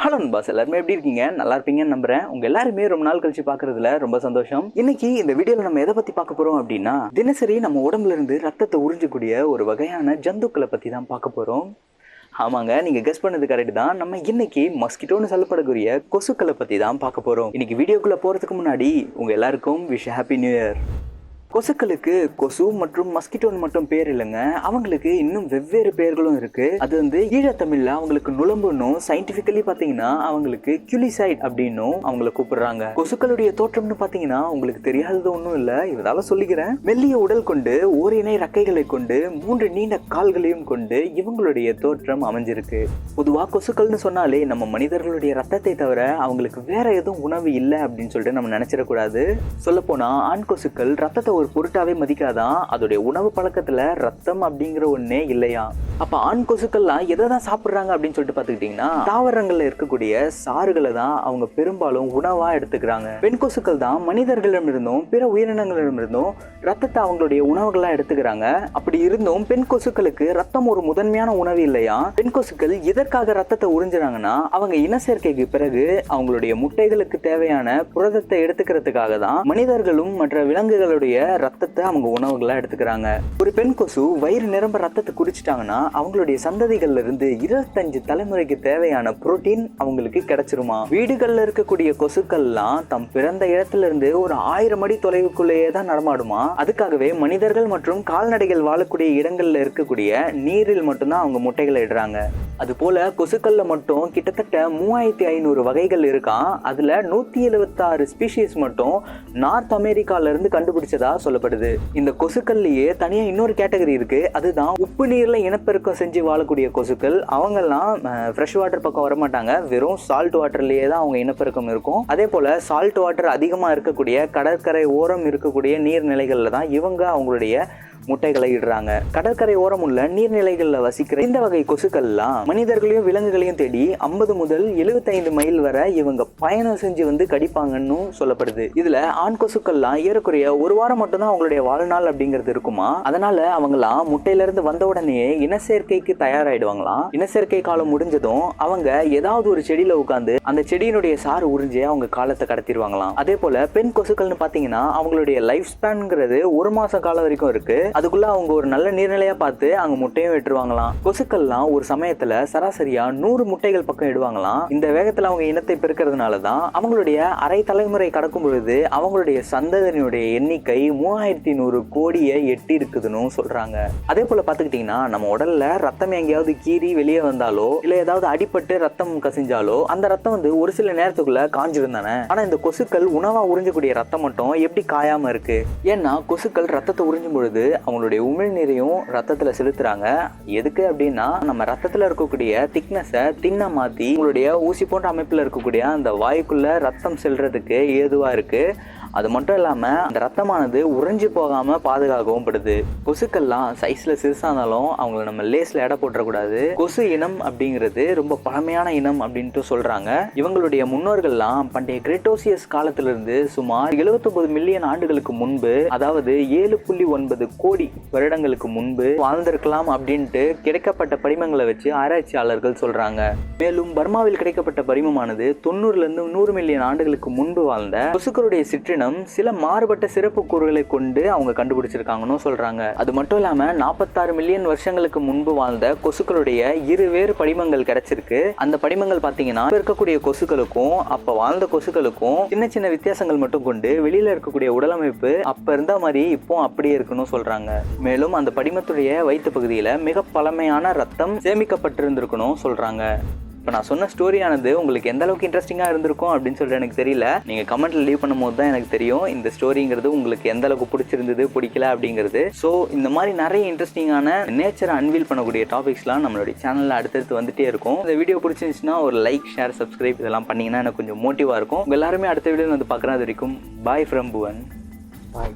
Hello boss, எல்லாருமே எப்படி இருக்கீங்க? நல்லா இருப்பீங்கன்னு நம்புறேன். உங்க எல்லாருமே ரொம்ப நாள் கழிச்சு பாக்குறதுல ரொம்ப சந்தோஷம். இன்னைக்கு இந்த வீடியோல நம்ம எதை பத்தி பார்க்க போறோம் அப்படின்னா, தினசரி நம்ம உடம்புல இருந்து ரத்தத்தை உறிஞ்சக்கூடிய ஒரு வகையான ஜந்துக்களை பத்தி தான் பார்க்க போறோம். ஆமாங்க, நீங்க கெஸ் பண்ணது கரெக்ட் தான். நம்ம இன்னைக்கு மஸ்கிட்டோன்னு சொல்லப்படக்கூடிய கொசுக்களை பத்தி தான் பார்க்க போறோம். இன்னைக்கு வீடியோக்குள்ள போறதுக்கு முன்னாடி உங்க எல்லாருக்கும் விஷ் ஹாப்பி நியூ இயர். கொசுக்களுக்கு கொசு மற்றும் மஸ்கிட்டோன் மட்டும் பேர் இல்லைங்க, அவங்களுக்கு இன்னும் வெவ்வேறு பெயர்களும் இருக்கு. அது ஈழத்தமிழ்ல அவங்களுக்கு நுளம்புன்னும், சயின்டிபிக்கலி பாத்தீங்கன்னா அவங்களுக்கு கியூலிசைட் அப்படின்னும் அவங்களை கூப்பிடுறாங்க. கொசுக்களுடைய தோற்றம்னு பாத்தீங்கன்னா உங்களுக்கு தெரியாதது ஒன்றும் இல்லை, இதனால சொல்லிக்கிறேன். மெல்லிய உடல் கொண்டு ஓரிணை ரக்கைகளை கொண்டு 3 நீண்ட கால்களையும் கொண்டு இவங்களுடைய தோற்றம் அமைஞ்சிருக்கு. பொதுவா கொசுக்கள்னு சொன்னாலே நம்ம மனிதர்களுடைய ரத்தத்தை தவிர அவங்களுக்கு வேற எதுவும் உணவு இல்லை அப்படின்னு சொல்லிட்டு நம்ம நினைச்சிடக்கூடாது. சொல்ல போனா ஆண் கொசுக்கள் ரத்தத்தை ஒரு பொருட்டாவே மதிக்காதான். அதோடைய உணவு பழக்கத்துல ரத்தம் அப்படிங்கிற ஒண்ணே இல்லையா. அப்ப ஆண் கொசுக்கள்லாம் எதை தான் சாப்பிடுறாங்க அப்படின்னு சொல்லிட்டு பாத்துக்கிட்டீங்கன்னா, தாவரங்கள்ல இருக்கக்கூடிய சாறுகளை தான் அவங்க பெரும்பாலும் உணவா எடுத்துக்கிறாங்க. பெண் கொசுக்கள் தான் மனிதர்களிடமிருந்தும் பிற உயிரினங்களிடமிருந்தும் ரத்தத்தை அவங்களுடைய உணவுகளா எடுத்துக்கிறாங்க. அப்படி இருந்தும் பெண் கொசுக்களுக்கு ரத்தம் ஒரு முதன்மையான உணவு இல்லையா. பெண் கொசுக்கள் எதற்காக ரத்தத்தை உறிஞ்சுறாங்கன்னா, அவங்க இனச்சேர்க்கைக்கு பிறகு அவங்களுடைய முட்டைகளுக்கு தேவையான புரதத்தை எடுத்துக்கிறதுக்காக தான் மனிதர்களும் மற்ற விலங்குகளுடைய ரத்தத்தை அவங்க உணவுகளா எடுத்துக்கிறாங்க. ஒரு பெண் கொசு வயிறு நிரம்ப ரத்தத்தை குடிச்சிட்டாங்கன்னா அவங்களுடைய சந்ததிகள்ல இருந்து 25 தலைமுறைக்கு தேவையான புரோட்டீன் அவங்களுக்கு கிடைச்சிருமா. வீடுகள்ல இருக்கக்கூடிய கொசுக்கள்லாம் தம் பிறந்த இடத்துல இருந்து ஒரு 1000 அடி தொலைவுக்குள்ளேயே தான் நடமாடுமா. அதுக்காகவே மனிதர்கள் மற்றும் கால்நடைகள் வாழக்கூடிய இடங்கள்ல இருக்கக்கூடிய நீரில் மட்டும்தான் அவங்க முட்டைகளை இடுறாங்க. அது போல கொசுக்கள்ல மட்டும் கிட்டத்தட்ட 3500 வகைகள் இருக்கான். அதுல 176 ஸ்பீஷீஸ் மட்டும் நார்த் அமெரிக்கால இருந்து கண்டுபிடிச்சதா சொல்லப்படுது. இந்த கொசுக்கள்லயே தனியா இன்னொரு கேட்டகரி இருக்கு. அதுதான் உப்பு நீர்ல இனப்பெருக்கம் செஞ்சு வாழக்கூடிய கொசுக்கள். அவங்கெல்லாம் ஃப்ரெஷ் வாட்டர் பக்கம் வரமாட்டாங்க, வெறும் சால்ட் வாட்டர்லயே தான் அவங்க இனப்பெருக்கம் இருக்கும். அதே போல சால்ட் வாட்டர் அதிகமா இருக்கக்கூடிய கடற்கரை ஓரம் இருக்கக்கூடிய நீர்நிலைகள்ல தான் இவங்க அவங்களுடைய முட்டைகளை இடுறாங்க. கடற்கரை ஓரம் உள்ள நீர்நிலைகள்ல வசிக்கிற இந்த வகை கொசுக்கள்லாம் மனிதர்களையும் விலங்குகளையும் தேடி 50 முதல் 75 மைல் வரை இவங்க பயணம் செஞ்சு கடிப்பாங்கன்னு சொல்லப்படுது. இதுல ஆண் கொசுக்கள்லாம் ஏறக்குறைய ஒரு வாரம் மட்டும்தான் அவங்களுடைய வாழ்நாள் அப்படிங்கிறது இருக்குமா. அதனால அவங்கலாம் முட்டையில இருந்து வந்த உடனே இனச்சேர்க்கைக்கு தயாராயிடுவாங்களாம். இனச்சேர்க்கை காலம் முடிஞ்சதும் அவங்க ஏதாவது ஒரு செடியில உட்கார்ந்து அந்த செடியினுடைய சாறு உறிஞ்சு அவங்க காலத்தை கடத்திடுவாங்களாம். அதே போல பெண் கொசுக்கள்னு பாத்தீங்கன்னா அவங்களுடைய லைஃப் ஸ்பேன்ங்கிறது 1 மாசம் காலம் வரைக்கும் இருக்கு. அதுக்குள்ள அவங்க ஒரு நல்ல நீர்நிலையா பார்த்து அங்க முட்டையும் வெட்டுருவாங்களாம். கொசுக்கள்லாம் ஒரு சமயத்துல சராசரியா 100 முட்டைகள் பக்கம் இடுவாங்களாம். இந்த வேகத்துல அவங்க இனத்தை பெருக்கிறதுனாலதான் அவங்களுடைய அரை தலைமுறை கடக்கும் பொழுது அவங்களுடைய சந்ததியினுடைய எண்ணிக்கை 3100 கோடியை எட்டி இருக்குதுன்னு சொல்றாங்க. அதே போல பாத்துக்கிட்டீங்கன்னா நம்ம உடல்ல ரத்தம் எங்கேயாவது கீறி வெளியே வந்தாலோ இல்ல ஏதாவது அடிபட்டு ரத்தம் கசிஞ்சாலோ அந்த ரத்தம் ஒரு சில நேரத்துக்குள்ள காஞ்சிருந்தானே. ஆனா இந்த கொசுக்கள் உணவா உறிஞ்சக்கூடிய ரத்தம் மட்டும் எப்படி காயாம இருக்கு? ஏன்னா கொசுக்கள் ரத்தத்தை உறிஞ்சும் பொழுது அவங்களுடைய உமிழ்நீரையும் ரத்தத்துல செலுத்துறாங்க. எதுக்கு அப்படின்னா நம்ம ரத்தத்துல இருக்கக்கூடிய திக்னஸை தின்ன மாத்தி உங்களுடைய ஊசி போன்ற அமைப்புல இருக்கக்கூடிய அந்த வாய்க்குள்ள ரத்தம் செல்றதுக்கு ஏதுவா இருக்கு. அது மட்டும் இல்லாம அந்த ரத்தமானது உறைஞ்சு போகாம பாதுகாக்கவும் படுது. கொசுக்கள்லாம் சைஸ்ல சிறுசானாலும் அவங்களை நம்ம லேஸ்ல எடை போட்டுறக்கூடாது. கொசு இனம் அப்படிங்கிறது ரொம்ப பழமையான இனம் அப்படின்ட்டு சொல்றாங்க. இவங்களுடைய முன்னோர்கள்லாம் பண்டைய கிரெட்டோசியஸ் காலத்திலிருந்து சுமார் 79 மில்லியன் ஆண்டுகளுக்கு முன்பு, அதாவது 7.9 கோடி வருடங்களுக்கு முன்பு வாழ்ந்திருக்கலாம் அப்படின்ட்டு கிடைக்கப்பட்ட படிமங்களை வச்சு ஆராய்ச்சியாளர்கள் சொல்றாங்க. மேலும் பர்மாவில் கிடைக்கப்பட்ட படிமமானது 90 இருந்து 100 மில்லியன் ஆண்டுகளுக்கு முன்பு வாழ்ந்த கொசுக்களுடைய சிற்றினம் சில மாறுபட்ட சிறப்பு கூறுகளை கொண்டு அவங்க கண்டுபிடிச்சிருக்காங்கன்னு சொல்றாங்க. அது மட்டும் இல்லாம 46 மில்லியன் வருஷங்களுக்கு முன்பு வாழ்ந்த கொசுக்களுடைய 2 வேறு படிமங்கள் கிடைச்சிருக்கு. அந்த படிமங்கள் பாத்தீங்கன்னா இருக்கக்கூடிய கொசுக்களுக்கும் அப்ப வாழ்ந்த கொசுக்களுக்கும் சின்ன சின்ன வித்தியாசங்கள் மட்டும் கொண்டு வெளியில இருக்கக்கூடிய உடலமைப்பு அப்ப இருந்த மாதிரி இப்போ அப்படியே இருக்குன்னு சொல்றாங்க. மேலும் அந்த படிமத்துடைய வயிற்று பகுதியில மிக பழமையான ரத்தம் சேமிக்கப்பட்டிருந்திருக்கணும் சொல்றாங்க. இப்போ நான் சொன்ன ஸ்டோரியானது உங்களுக்கு எந்த அளவுக்கு இன்ட்ரெஸ்டிங்காக இருந்திருக்கும் அப்படின்னு சொல்லிட்டு எனக்கு தெரியல. நீங்கள் கமெண்ட்டில் லீவ் பண்ணும்போது தான் எனக்கு தெரியும் இந்த ஸ்டோரிங்கிறது உங்களுக்கு எந்த அளவுக்கு பிடிச்சிருந்தது பிடிக்கல அப்படிங்கிறது. ஸோ இந்த மாதிரி நிறைய இன்ட்ரெஸ்டிங்கான நேச்சரை அன்வீல் பண்ணக்கூடிய டாபிக்ஸ்லாம் நம்மளுடைய சேனலில் அடுத்தடுத்து வந்துட்டே இருக்கும். இந்த வீடியோ பிடிச்சிருந்துச்சுன்னா ஒரு லைக், ஷேர், சப்ஸ்கிரைப் இதெல்லாம் பண்ணிங்கன்னா எனக்கு கொஞ்சம் மோட்டிவாக இருக்கும். எல்லாருமே அடுத்த வீடியோவில் பார்க்குறேன். அது வரைக்கும் பாய் ஃப்ரம் புவன். பாய்.